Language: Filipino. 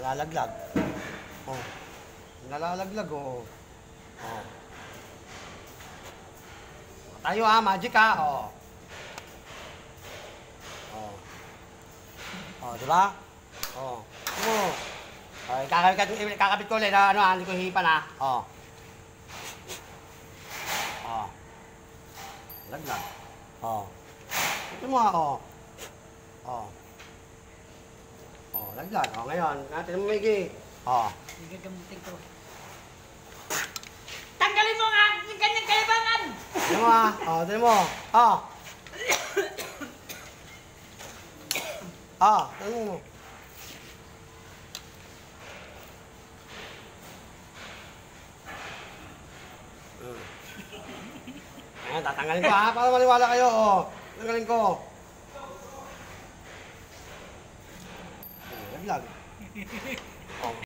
nalalaglag. Oh. Nalalaglag, oh. Oh. Tayo ha, magic ha, oh. Oh. Oh, diba? Oh. Oh. Oh, kakabit ko ulit na ano ha, hindi ko hihipan ha. Oh. Oh. Laglag. Oh. Ito mo ha, oh. Oh. Oh, laglag. Oh, ngayon, natin mo Miggy. Oh. Hindi gagamutin ko. Tanggalin mo nga yung kanyang kalibangan! Tignan mo ha. Oh, tignan mo. Oh. Ah, tignan mo. Ayan, tatanggalin ko ha, para maniwala kayo. Oh, tatanggalin ko. Laglag. Oh.